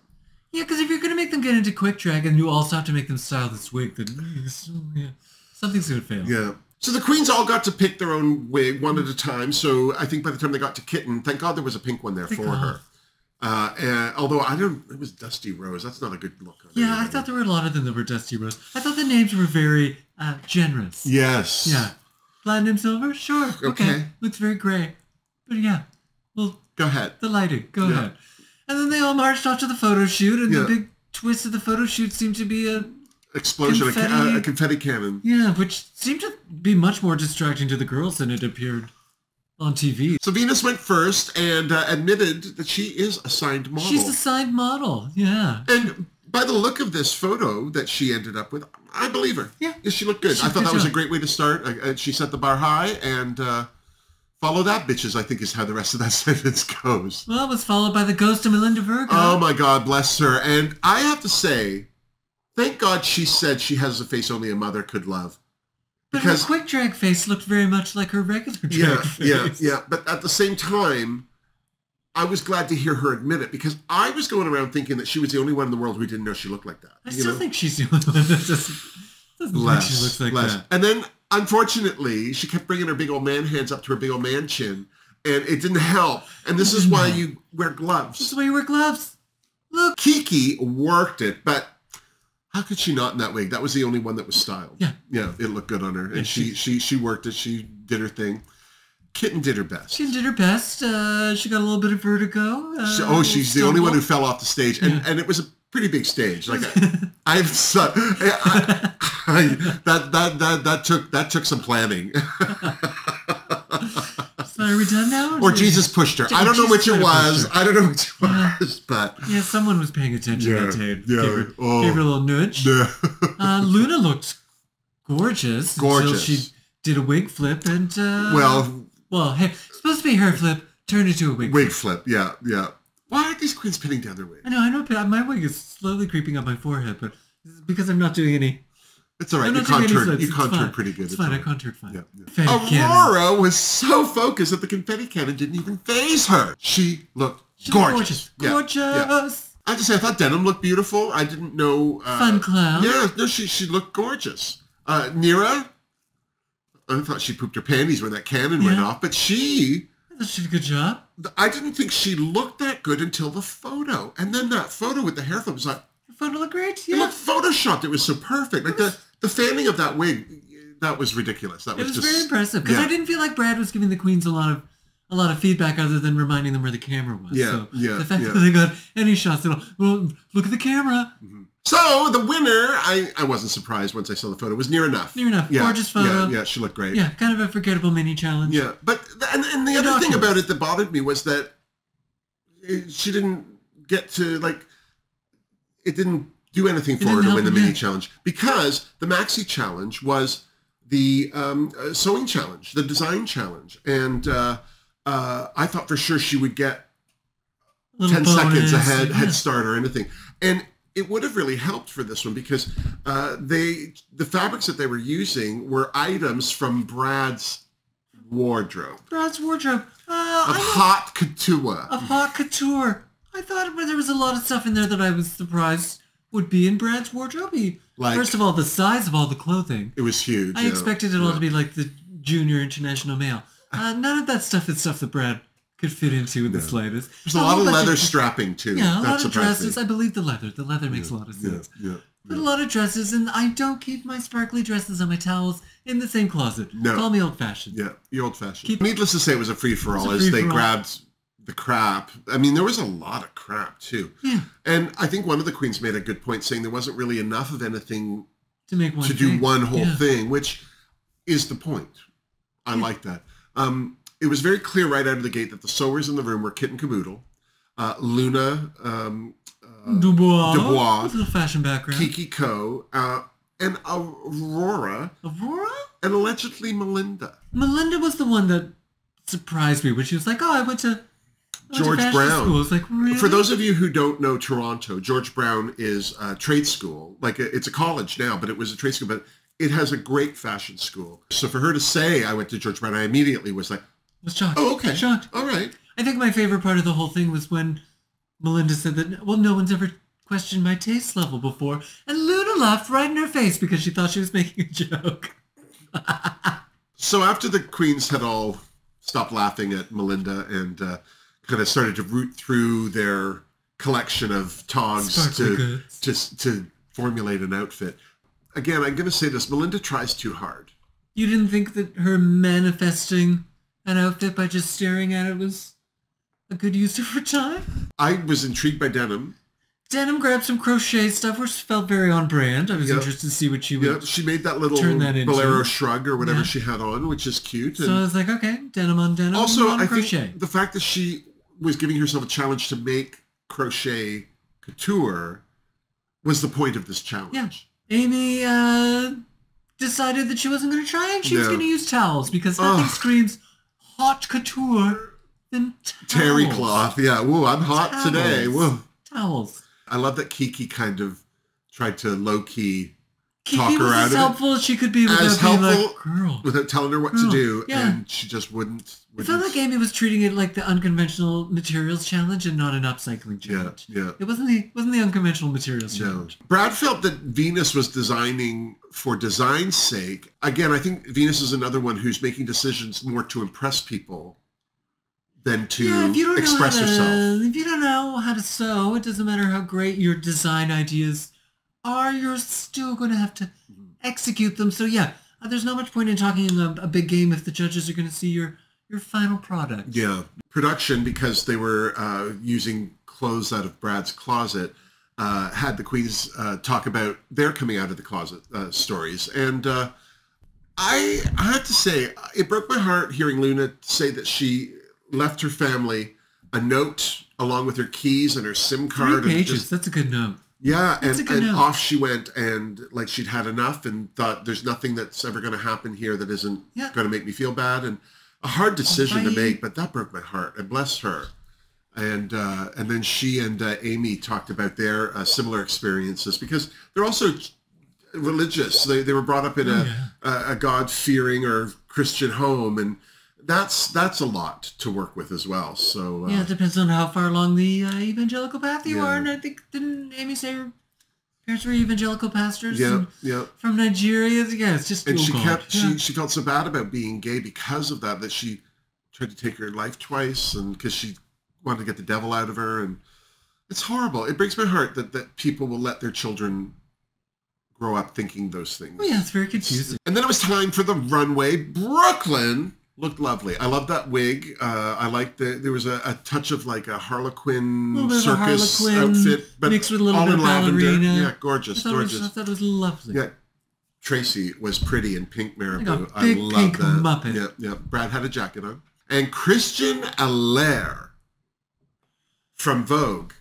Yeah, because if you're going to make them get into quick drag and you also have to make them style this wig, then something's going to fail. Yeah. So the queens all got to pick their own wig one at a time. So I think by the time they got to Kitten, thank God there was a pink one there for her. And although it was Dusty Rose. That's not a good look. Yeah, I thought there were a lot of them that were Dusty Rose. I thought the names were very generous. Yes. Yeah. Platinum Silver? Sure. Okay. Looks very gray. But yeah. Well, go ahead. The lighting. Go ahead. And then they all marched off to the photo shoot, and the big twist of the photo shoot seemed to be a explosion, a confetti cannon. Yeah, which seemed to be much more distracting to the girls than it appeared on TV. So Venus went first and admitted that she is a signed model. She's a signed model, yeah. And by the look of this photo that she ended up with, I believe her. Yeah. She looked good. I thought that was a great way to start. She set the bar high, and follow that, bitches, I think is how the rest of that sentence goes. Well, it was followed by the ghost of Melinda Virgo. Oh my God, bless her. And I have to say, thank God she said she has a face only a mother could love. But her quick drag face looked very much like her regular drag face. Yeah. But at the same time, I was glad to hear her admit it, because I was going around thinking that she was the only one in the world who didn't know she looked like that. I still think she's the only one that doesn't think she looks like that. And then, unfortunately, she kept bringing her big old man hands up to her big old man chin, and it didn't help. And this is why you wear gloves. This is why you wear gloves. Look. Kiki worked it, but how could she not in that wig? That was the only one that was styled. Yeah. Yeah, it looked good on her. And she worked it. She did her thing. Kitten did her best. She did her best. She got a little bit of vertigo. She's the only one who fell off the stage. And it was a pretty big stage. Like that took some planning. So are we done now? Or Jesus pushed her. I don't know which it was. I don't know which it was, but yeah, someone was paying attention that day. Yeah. Gave her a little nudge. Yeah. Luna looked gorgeous. Until she did a wig flip and hey, supposed to be a hair flip, turned into a wig flip. Yeah. Why aren't these queens pinning down their wigs? I know. My wig is slowly creeping up my forehead, but because I'm not doing any. It's all right. You contoured pretty good. It's fine. I contoured fine. Yeah. Aurora was so focused that the confetti cannon didn't even faze her. She looked gorgeous. Gorgeous. Yeah. I have to say, I thought Denim looked beautiful. I didn't know. Fun clown. Yeah. No, she looked gorgeous. Nira, I thought she pooped her panties when that cannon went off, but I thought she did a good job. I didn't think she looked that good until the photo. And then that photo with the hair flip was like, the photo looked great. Yeah. It looked photoshopped. It was so perfect. Like the fanning of that wig, that was ridiculous. It was very impressive, because I didn't feel like Brad was giving the queens a lot of feedback other than reminding them where the camera was. The fact that they got any shots at all. Well, look at the camera. Mm-hmm. So the winner, I wasn't surprised once I saw the photo, was Near Enough. Near Enough. Gorgeous photo. Yeah, she looked great. Yeah, kind of a forgettable mini challenge. Yeah, but and the other thing about it that bothered me was that she didn't get to, like, it didn't do anything for her to win the mini challenge, because the maxi challenge was the sewing challenge, the design challenge, and I thought for sure she would get 10 seconds head start or anything, and it would have really helped for this one, because the fabrics that they were using were items from Brad's wardrobe. Brad's wardrobe. Of haute couture. Of haute couture. I thought there was a lot of stuff in there that I was surprised would be in Brad's wardrobe. First of all, the size of all the clothing. It was huge. I expected it all to be like the junior international male. None of that stuff is stuff that Brad could fit into in the slightest. There's a lot of leather strapping too. Yeah, a lot of dresses. I believe the leather. The leather makes a lot of sense. But a lot of dresses, and I don't keep my sparkly dresses and my towels in the same closet. No. Call me old-fashioned. Yeah, you're old-fashioned. Needless to say, it was a free-for-all as they grabbed the crap. I mean, there was a lot of crap too. Yeah. And I think one of the queens made a good point, saying there wasn't really enough of anything to do one whole thing, which is the point. I like that. It was very clear right out of the gate that the sewers in the room were Kit and Caboodle, Luna, Dubois, with a little fashion background, Kiki Ko, and Aurora, and allegedly Melinda. Melinda was the one that surprised me when she was like, "Oh, I went to George Brown school." It's like, really? For those of you who don't know Toronto, George Brown is a trade school. Like, it's a college now, but it was a trade school. But it has a great fashion school. So for her to say I went to George Brown, I immediately was like, shocked. Oh, okay, shocked. All right. I think my favorite part of the whole thing was when Melinda said that, well, no one's ever questioned my taste level before, and Luna laughed right in her face because she thought she was making a joke. So after the queens had all stopped laughing at Melinda and kind of started to root through their collection of togs to formulate an outfit. Again, I'm going to say this, Melinda tries too hard. You didn't think that her manifesting an outfit by just staring at it was a good use of her time? I was intrigued by Denim. Denim grabbed some crochet stuff, which felt very on brand. I was interested to see what she would turn that into. She made that little bolero shrug or whatever she had on, which is cute. So I was like, okay, denim on denim. Also, on I crochet. think the fact that she was giving herself a challenge to make crochet couture was the point of this challenge. Yeah. Amy decided that she wasn't going to try, and she was going to use towels because nothing screams haute couture than towels. Terry cloth, yeah. Whoa, I'm hot today. Whoa. Towels. I love that Kiki kind of tried to low-key talk her out of it. As helpful as she could be without being like, girl. Without telling her what to do, and she just wouldn't. It felt like Amy was treating it like the unconventional materials challenge and not an upcycling challenge. Yeah. It wasn't the unconventional materials challenge. Brad felt that Venus was designing for design's sake. Again, I think Venus is another one who's making decisions more to impress people than to express herself. If you don't know how to sew, it doesn't matter how great your design ideas are, you're still going to have to execute them. So yeah, there's not much point in talking a big game if the judges are going to see your final product. Yeah. Production, because they were using clothes out of Brad's closet, had the queens talk about their coming out of the closet stories. And I have to say, it broke my heart hearing Luna say that she left her family a note along with her keys and her SIM card. 3 pages. That's a good note. Yeah, and off she went, and like she'd had enough and thought there's nothing that's ever going to happen here that isn't going to make me feel bad. And a hard decision to make, but that broke my heart. And bless her. And then she and Amy talked about their similar experiences, because they're also religious. They were brought up in a God-fearing or Christian home, and that's a lot to work with as well. So it depends on how far along the evangelical path you are. And I think, didn't Amy say her parents were evangelical pastors? From Nigeria. Yeah, it's just. And she felt so bad about being gay because of that she tried to take her life twice, and because she wanted to get the devil out of her, and it's horrible. It breaks my heart that people will let their children grow up thinking those things. Oh yeah, it's very confusing. And then it was time for the runway. Brooklyn looked lovely. I love that wig. I liked there was a touch of like a Harlequin circus outfit, but mixed with a little bit of ballerina. Yeah, gorgeous. I thought it was lovely. Yeah, Tracy was pretty in pink marabou. Like a big pink Muppet. Yeah. Brad had a jacket on, and Christian Allaire from Vogue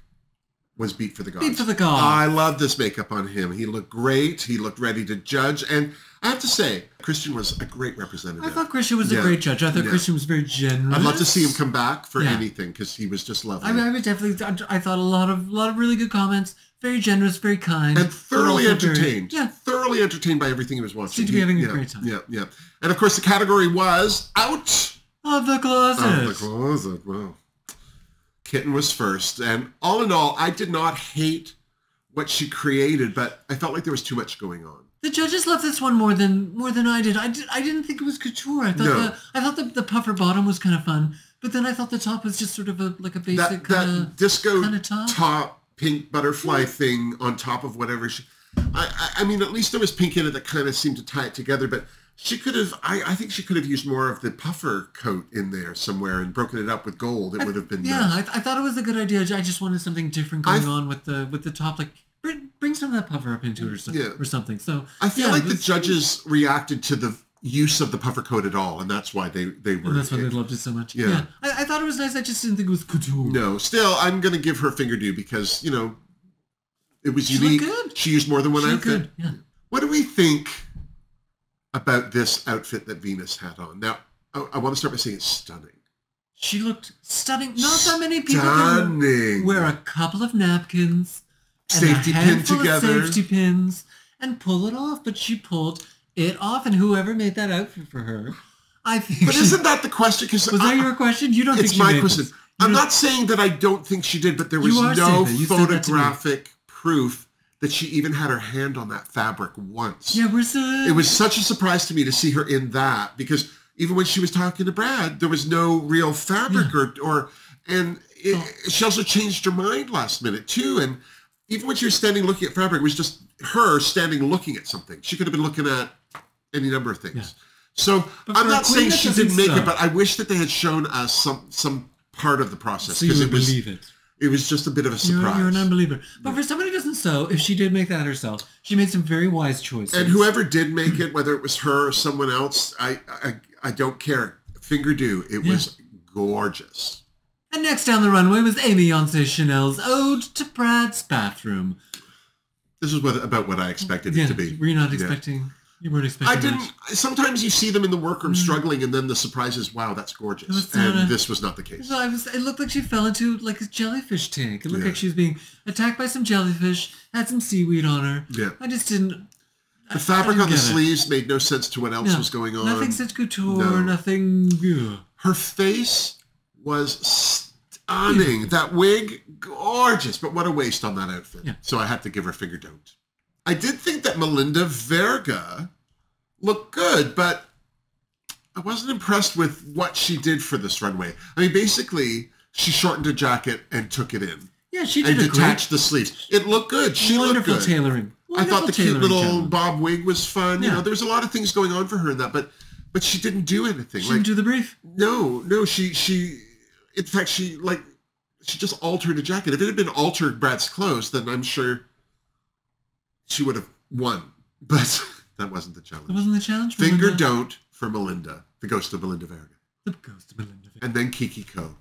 was beat for the gods. Beat for the gods. I love this makeup on him. He looked great. He looked ready to judge. And I have to say, Christian was a great representative. I thought Christian was a great judge. I thought Christian was very generous. I'd love to see him come back for anything, because he was just lovely. I would definitely. I thought a lot of really good comments. Very generous, very kind, and thoroughly entertained. Thoroughly entertained by everything he was watching. Seemed to be having a great time. Yeah. And of course, the category was out of the closet. Wow. Kitten was first, and all in all, I did not hate what she created, but I felt like there was too much going on. The judges loved this one more than I did. I didn't think it was couture. I thought the puffer bottom was kind of fun, but then I thought the top was just sort of a basic that disco top pink butterfly thing on top of whatever she. I mean, at least there was pink in it that kind of seemed to tie it together, but she could have. I think she could have used more of the puffer coat in there somewhere and broken it up with gold. It would have been nice. I thought it was a good idea. I just wanted something different going on with the top, like bring some of that puffer up into it or something. So I feel like the judges reacted to the use of the puffer coat at all, and that's why they were. And that's why they loved it so much. Yeah. I thought it was nice. I just didn't think it was couture. No, still, I'm going to give her Fingerdoo because it was unique. Good. She used more than one outfit. Good. Yeah. What do we think about this outfit that Venus had on? Now, I want to start by saying it's stunning. She looked stunning. Not that many people can wear a couple of napkins, safety pin together, safety pins, and pull it off. But she pulled it off, and whoever made that outfit for her, I think. But isn't that the question? Was that your question? You don't think she made it? It's my question. I'm not saying that I don't think she did, but there was no photographic proof that she even had her hand on that fabric once. Yeah, it was such a surprise to me to see her in that, because even when she was talking to Brad, there was no real fabric she also changed her mind last minute too. And even when she was standing looking at fabric, it was just her standing looking at something. She could have been looking at any number of things. Yeah. So I'm not saying she didn't make it, but I wish that they had shown us some part of the process. So you would believe it. It was just a bit of a surprise. You're an unbeliever. But for somebody who doesn't sew, if she did make that herself, she made some very wise choices. And whoever did make it, whether it was her or someone else, I don't care. Fingerdoo, it was gorgeous. And next down the runway was Amy Yonce Chanel's Ode to Brad's Bathroom. This is about what I expected it to be. Were you not expecting? You weren't expecting. I didn't. Sometimes you see them in the workroom struggling, and then the surprise is, wow, that's gorgeous. And this was not the case. No, it looked like she fell into like a jellyfish tank. It looked like she was being attacked by some jellyfish, had some seaweed on her. Yeah. I just didn't. The fabric I on the get it. sleeves made no sense to what else was going on. Nothing such couture, No. nothing... Ugh. Her face was stunning. That wig, gorgeous. But what a waste on that outfit. Yeah. So I had to give her finger don't. I did think that Melinda Verga looked good, but I wasn't impressed with what she did for this runway. I mean, basically, she shortened her jacket and took it in. Yeah, she did And a detached the sleeves. It looked good. She looked wonderful good. tailoring. I thought the cute little challenge. bob wig was fun. Yeah. You know, there was a lot of things going on for her in that, but she didn't do anything. She didn't do the brief. No, she in fact she just altered a jacket. If it had been altered Brad's clothes, then I'm sure she would have won. But that wasn't the challenge. That wasn't the challenge. Finger Melinda? don't for Melinda, the ghost of Melinda Verga. The ghost of Melinda. And then Kiki Ko.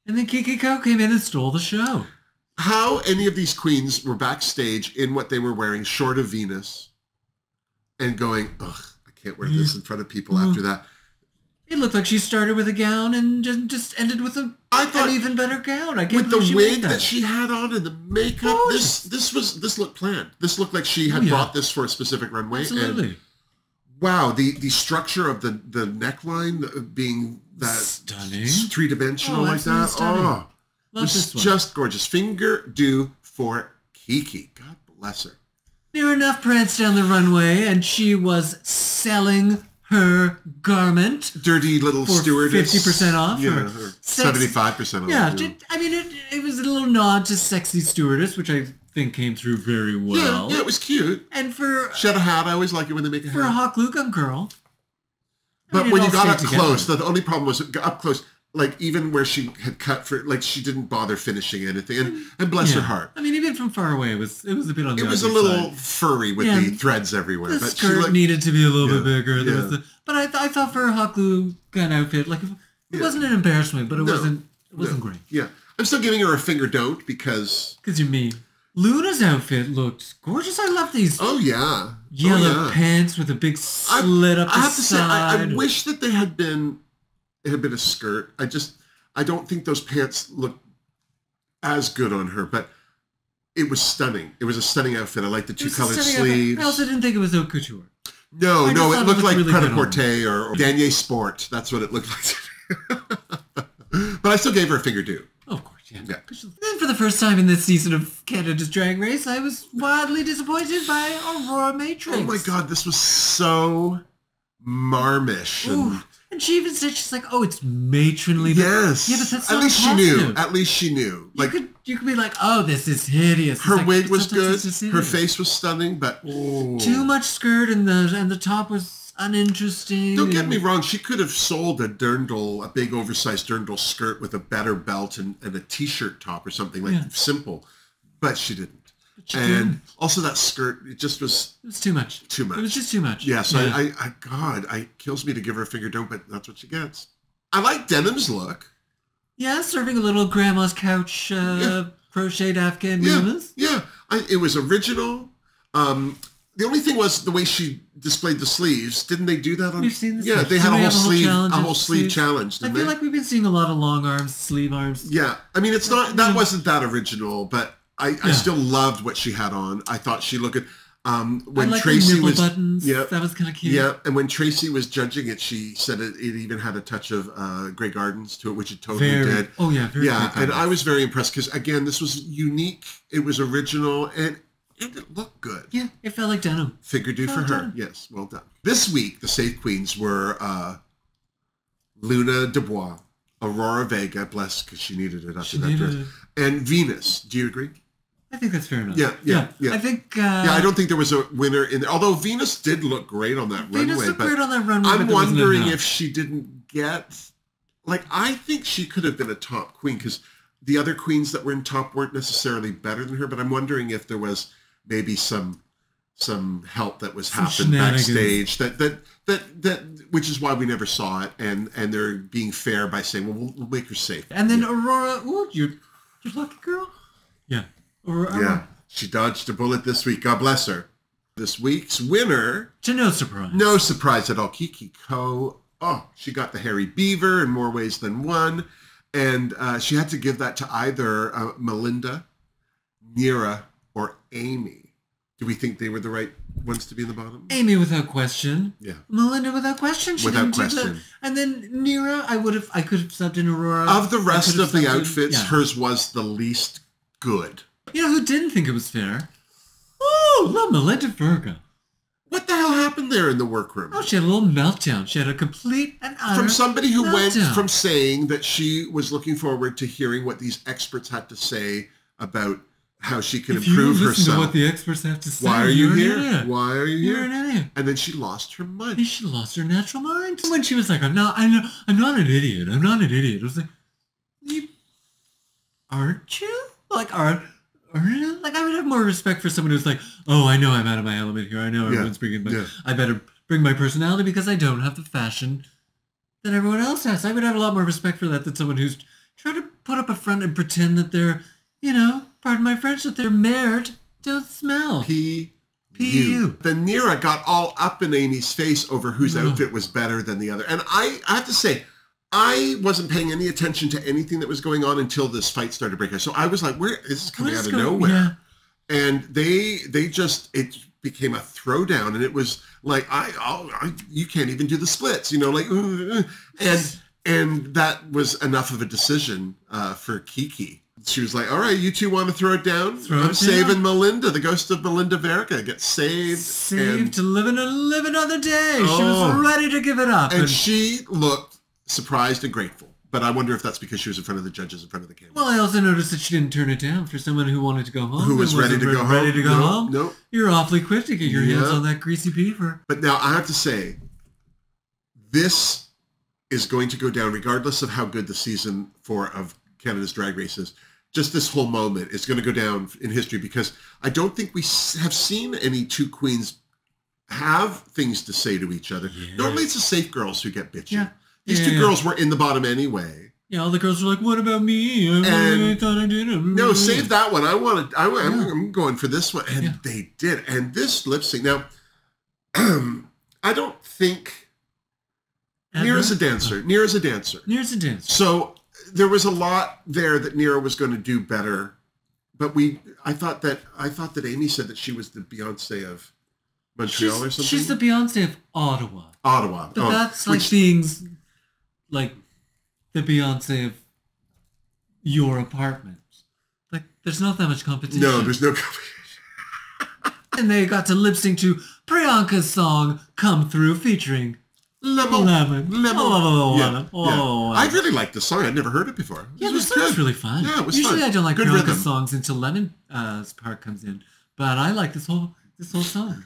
And then Kiki Ko came in and stole the show. How any of these queens were backstage in what they were wearing, short of Venus, and going, ugh, I can't wear this in front of people after that. It looked like she started with a gown and just ended with an even better gown. I With the wig that she had on and the makeup, this looked planned. This looked like she had bought this for a specific runway. Absolutely. And wow, the structure of the neckline being that Stunning. three-dimensional like absolutely that. stunning. Oh, it Love was this one. just gorgeous. Fingerdoo for Kiki. God bless her. Near enough pranced down the runway, and she was selling her garment. Dirty little For stewardess. 50% off? Yeah, Or or 75% off. Yeah, I mean, it was a little nod to sexy stewardess, which I think came through very well. Yeah, it was cute. And for She had a hat. I always like it when they make a a hat. hot glue gun girl. But it when all you got up stayed together. close, the only problem was up close, like even where she had cut for, like she didn't bother finishing anything. And bless her heart. I mean, even from far away, it was a bit on the It was a ugly little side. furry with Yeah. the threads everywhere. The but she skirt looked, needed to be a little bit bigger. There yeah. was but I thought for her hot glue gun outfit, like it wasn't an embarrassment, but it wasn't great. Yeah. I'm still giving her a finger don't because... Because you're mean. Luna's outfit looked gorgeous. I love these Oh, yeah. yellow pants with a big slit up the I have to say, side. I wish that it had been a skirt. I don't think those pants look as good on her, but it was stunning. It was a stunning outfit. I like the two colored sleeves. I also didn't think it was haute couture. No, I just it thought it looked looked like really good Pret-a-Porter or Danier Sport. That's what it looked like. But I still gave her a finger do. Oh, of course, yeah. Yeah. Then for the first time in this season of Canada's Drag Race, I was wildly disappointed by Aurora Matrix. Oh my God, this was so marmish. Ooh. And she even said, she's like, oh, it's matronly. But, Yes. yeah, but that's At not least she positive. knew. At least she knew. Like You could be like, oh, this is hideous. It's her like, wig was sometimes good. it's just Her hideous. face was stunning, but Too much skirt and the top was uninteresting. Don't get me wrong. She could have sold a big oversized dirndl skirt with a better belt and a t-shirt top or something like simple, but she didn't. And also that skirt, it just was... It was too much. Too much. It was just too much. Yeah, so it kills me to give her a finger don't, but that's what she gets. I like Denim's look. Yeah, serving a little grandma's couch crocheted Afghan Yeah, Wilmas. yeah. It was original. The only thing was the way she displayed the sleeves. Didn't they do that on? We've seen this. Yeah, they had a whole sleeve challenge. I Didn't feel they? like we've been seeing a lot of long arms, sleeve arms. Yeah, I mean, it's not that wasn't that original, but I still loved what she had on. I thought she looked good. When I like Tracy the nipple was buttons. That was kind of cute. Yeah, and when Tracy was judging it, she said it even had a touch of Grey Gardens to it, which it totally did. Oh yeah, very yeah, Grey and I Gardens. was very impressed because again, this was unique. It was original and it looked good. Yeah, it felt like denim. Fingerdoo for Well her. done. Yes, well done. This week, the Safe Queens were Luna Dubois, Aurora Vega, bless because she needed it after that dress, and Venus. Do you agree? I think that's fair enough. Yeah. I think. I don't think there was a winner in there. Although Venus did look great on that Venus runway. looked But great on that runway. I'm but there wasn't wondering enough. if she didn't get... Like, I think she could have been a top queen because the other queens that were in top weren't necessarily better than her. But I'm wondering if there was maybe some help that was happening backstage that which is why we never saw it. And they're being fair by saying, well, we'll make her safe. And then Aurora, ooh, you're lucky girl. Yeah. Yeah. She dodged a bullet this week. God bless her. This week's winner, To no surprise. no surprise at all, Kiki Ko. Oh, she got the hairy beaver in more ways than one. And she had to give that to either Melinda, Nira, or Amy. Do we think they were the right ones to be in the bottom? Amy without question. Yeah. Melinda without question. Without question. And then Neera, I could have subbed in Aurora. Of the rest of the outfits, hers was the least good. You know who didn't think it was fair? Oh, love Melinda Virgo. What the hell happened there in the workroom? Oh, she had a little meltdown. She had a complete and utter From somebody who meltdown. went from saying that she was looking forward to hearing what these experts had to say about how she can improve herself. To what the experts have to say. Why are you here? Why are you You're here? an idiot. And then she lost her mind. And she lost her natural mind. When she was like, I'm not an idiot. I'm not an idiot. I was like, you aren't you? Like, aren't you? Like, I would have more respect for someone who's like, oh, I know I'm out of my element here. I know everyone's bringing my, I better bring my personality because I don't have the fashion that everyone else has. I would have a lot more respect for that than someone who's trying to put up a front and pretend that they're, you know, pardon my French, that they're married, don't smell. P.U. Then Neera got all up in Amy's face over whose outfit was better than the other. And I have to say, I wasn't paying any attention to anything that was going on until this fight started breaking. So I was like, where is this coming out of nowhere? Yeah. And they just, it became a throwdown. And it was like, you can't even do the splits, you know, like, and that was enough of a decision for Kiki. She was like, all right, you two want to throw it down? I'm saving Melinda. The ghost of Melinda Verga gets saved. Saved to live another day. She was ready to give it up. And she looked surprised and grateful. But I wonder if that's because she was in front of the judges, in front of the camera. Well, I also noticed that she didn't turn it down for someone who wanted to go home. Who was ready to go home. No. You're awfully quick to get your hands on that greasy beaver. But now I have to say, this is going to go down regardless of how good the season 4 of Canada's Drag Race is. Just this whole moment is going to go down in history because I don't think we have seen any two queens have things to say to each other. Yeah. Normally it's the safe girls who get bitchy. Yeah. These two girls were in the bottom anyway. Yeah, all the girls were like, what about me? I thought I did. No, save that one. I'm going for this one. And they did. And this lip sync. Now, I don't think... Neera's a dancer. So... there was a lot there that Neera was going to do better, but I thought that Amy said that she was the Beyonce of Montreal or something. She's the Beyonce of Ottawa. But that's like being like the Beyonce of your apartment. Like there's not that much competition. No, there's no competition. And they got to lip sync to Priyanka's song "Come Through" featuring. Lemon. I really liked the song. I'd never heard it before. Yeah, the song's really fun. Yeah, it was Usually fun. I don't like Priyanka songs until Lemon's part comes in, but I like this whole song.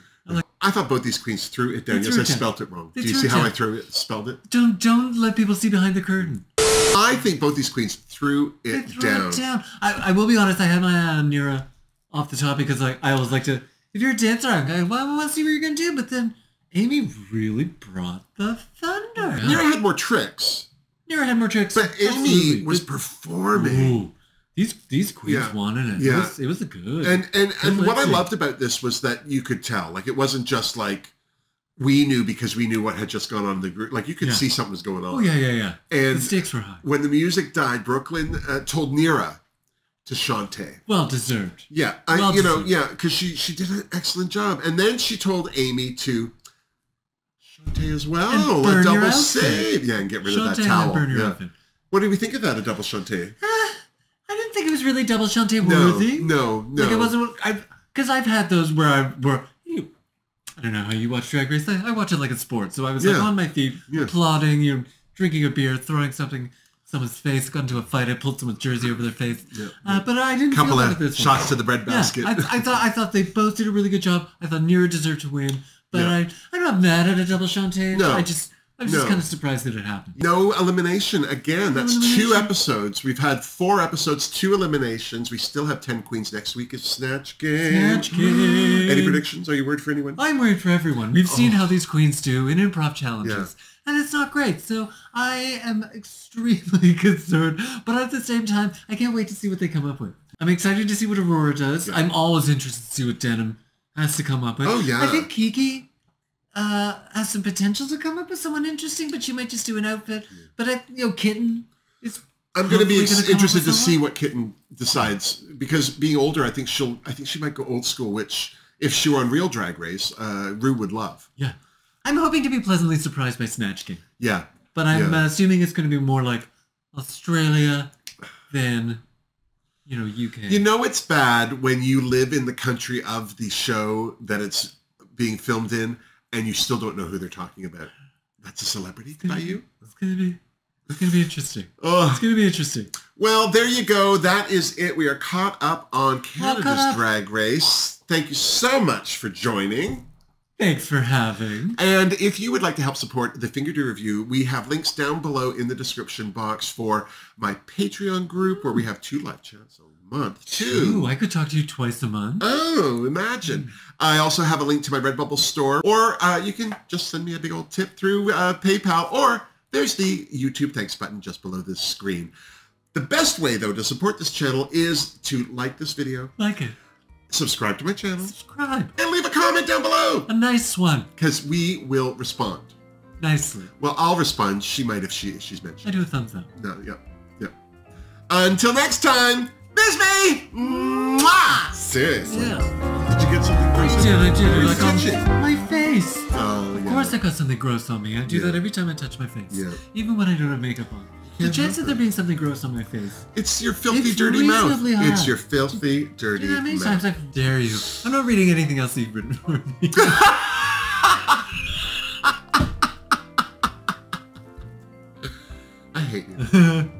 I thought both these queens threw it down. Yes, I spelt it wrong. Do you see how I spelled it? Don't let people see behind the curtain. I think both these queens threw it down. I will be honest. I had my eye on Neera off the top because I always like to. If you're a dancer, I want to see what you're gonna do, but then. Amy really brought the thunder. Neera had more tricks. But Amy was performing. Ooh. These queens wanted it. Yeah. It was a good. And what I loved about this was that you could tell. Like, it wasn't just like we knew because we knew what had just gone on in the group. Like, you could see something was going on. Oh, yeah. And the stakes were high. When the music died, Brooklyn told Neera to Shantae. Well deserved. Yeah. Because she did an excellent job. And then she told Amy to Shantae as well. A double save. Yeah, and get rid of that towel. Burn your outfit. What did we think of that, a double Shantae? I didn't think it was really double Shantae worthy. No. Like it wasn't, because I've had those where I don't know how you watch Drag Race. I watch it like a sport. So I was like on my feet, applauding, drinking a beer, throwing something someone's face, got into a fight. I pulled someone's jersey over their face. But I didn't feel that with this one. Shots to the breadbasket. I thought they both did a really good job. I thought Neera deserved to win. But I'm not mad at a double Shantae. No. I'm just kind of surprised that it happened. No elimination. Again, that's 2 episodes. We've had 4 episodes, 2 eliminations. We still have 10 queens. Next week is Snatch Game. Any predictions? Are you worried for anyone? I'm worried for everyone. We've seen how these queens do in improv challenges. And it's not great. So I am extremely concerned. But at the same time, I can't wait to see what they come up with. I'm excited to see what Aurora does. Yeah. I'm always interested to see what Denim has to come up with. Oh, yeah. I think Kiki has some potential to come up with someone interesting, but she might just do an outfit. But, Kitten is... I'm going to be interested to see what Kitten decides. Because being older, I think she might go old school, which if she were on Real Drag Race, Rue would love. Yeah. I'm hoping to be pleasantly surprised by Snatch Game. Yeah. But I'm assuming it's going to be more like Australia than, UK. You know it's bad when you live in the country of the show that it's being filmed in and you still don't know who they're talking about. That's a celebrity by you? It's going to be interesting. Oh. It's going to be interesting. Well, there you go. That is it. We are caught up on Canada's Drag Race. Thank you so much for joining. Thanks for having. And if you would like to help support the Fingerdoo Review, we have links down below in the description box for my Patreon group where we have 2 live chats a month. 2. I could talk to you twice a month. Oh, imagine. I also have a link to my Redbubble store, or you can just send me a big old tip through PayPal, or there's the YouTube thanks button just below this screen. The best way, though, to support this channel is to like this video. Like it. Subscribe to my channel. Subscribe. And leave a comment down below. A nice one. Because we will respond. Nicely. Well, I'll respond. She might if she's mentioned. I do a thumbs up. No, yep. Until next time, miss me! Mwah! Seriously. Yeah. Did you get something gross? I did. Where Like you on touch it? my face. Oh, yeah. Of course I got something gross on me. I do that every time I touch my face. Yeah. Even when I don't have makeup on. The chance of there being something gross on my face. It's your filthy, It's dirty mouth. reasonably high. It's your filthy, dirty How many mouth. times I dare you? I'm not reading anything else you've written for me. I hate you.